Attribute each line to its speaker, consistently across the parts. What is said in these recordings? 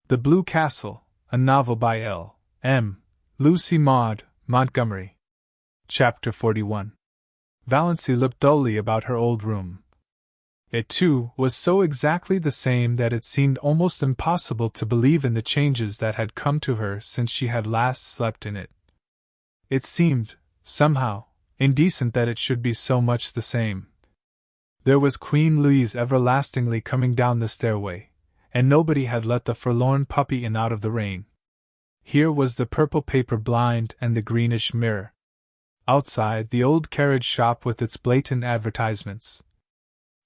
Speaker 1: The Blue Castle, a novel by L. M. Lucy Maud Montgomery. Chapter 41. Valancy looked dully about her old room. It, too, was so exactly the same that it seemed almost impossible to believe in the changes that had come to her since she had last slept in it. It seemed, somehow, indecent that it should be so much the same. There was Queen Louise everlastingly coming down the stairway, and nobody had let the forlorn puppy in out of the rain. Here was the purple paper blind and the greenish mirror. Outside, the old carriage shop with its blatant advertisements.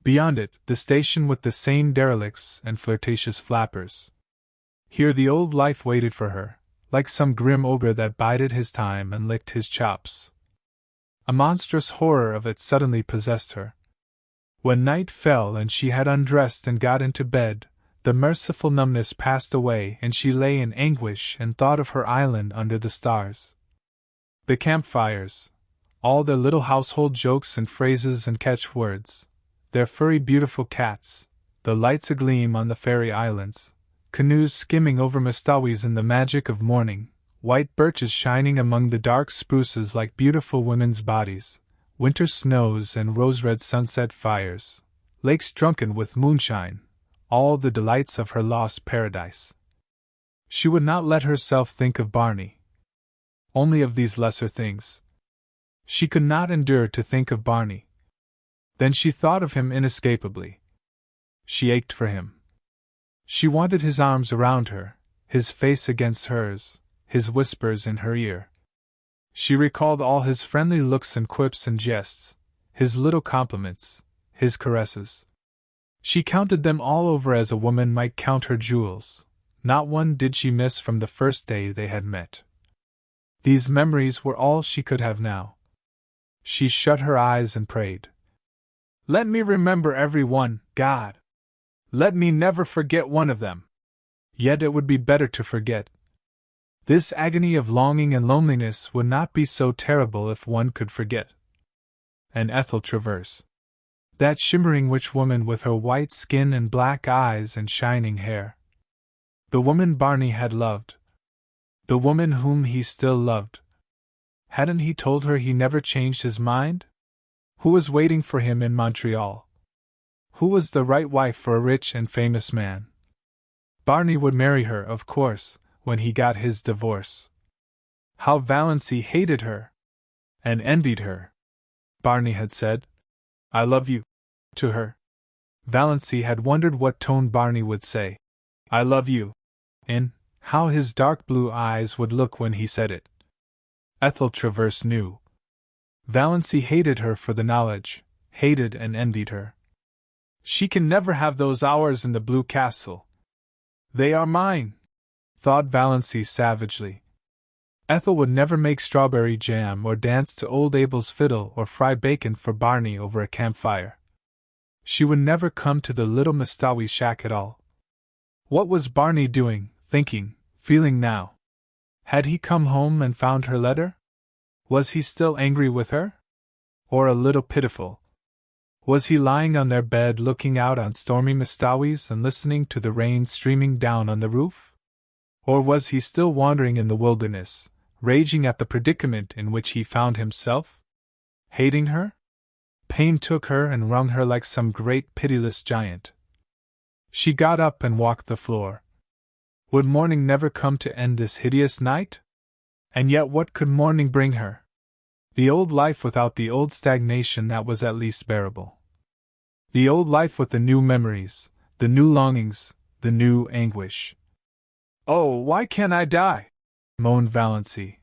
Speaker 1: Beyond it, the station with the sane derelicts and flirtatious flappers. Here the old life waited for her, like some grim ogre that bided his time and licked his chops. A monstrous horror of it suddenly possessed her. When night fell and she had undressed and got into bed, the merciful numbness passed away and she lay in anguish and thought of her island under the stars. The campfires, all their little household jokes and phrases and catchwords, their furry beautiful cats, the lights agleam on the fairy islands, canoes skimming over Mistawis in the magic of morning, white birches shining among the dark spruces like beautiful women's bodies, winter snows and rose-red sunset fires, lakes drunken with moonshine, all the delights of her lost paradise. She would not let herself think of Barney. Only of these lesser things. She could not endure to think of Barney. Then she thought of him inescapably. She ached for him. She wanted his arms around her, his face against hers, his whispers in her ear. She recalled all his friendly looks and quips and jests, his little compliments, his caresses. She counted them all over as a woman might count her jewels. Not one did she miss from the first day they had met. These memories were all she could have now. She shut her eyes and prayed. Let me remember every one, God. Let me never forget one of them. Yet it would be better to forget. This agony of longing and loneliness would not be so terrible if one could forget. And Ethel Travers. That shimmering witch woman with her white skin and black eyes and shining hair. The woman Barney had loved. The woman whom he still loved. Hadn't he told her he never changed his mind? Who was waiting for him in Montreal? Who was the right wife for a rich and famous man? Barney would marry her, of course, when he got his divorce. How Valancy hated her! And envied her. Barney had said, "I love you," to her. Valancy had wondered what tone Barney would say, "I love you," in, how his dark blue eyes would look when he said it. Ethel Travers knew. Valancy hated her for the knowledge, hated and envied her. She can never have those hours in the Blue Castle. They are mine, thought Valancy savagely. Ethel would never make strawberry jam or dance to old Abel's fiddle or fry bacon for Barney over a campfire. She would never come to the little Mistawi shack at all. What was Barney doing, thinking, feeling now? Had he come home and found her letter? Was he still angry with her? Or a little pitiful? Was he lying on their bed looking out on stormy Mistawis and listening to the rain streaming down on the roof? Or was he still wandering in the wilderness, raging at the predicament in which he found himself? Hating her? Pain took her and wrung her like some great pitiless giant. She got up and walked the floor. Would morning never come to end this hideous night? And yet what could morning bring her? The old life without the old stagnation that was at least bearable. The old life with the new memories, the new longings, the new anguish. "Oh, why can't I die?" moaned Valancy.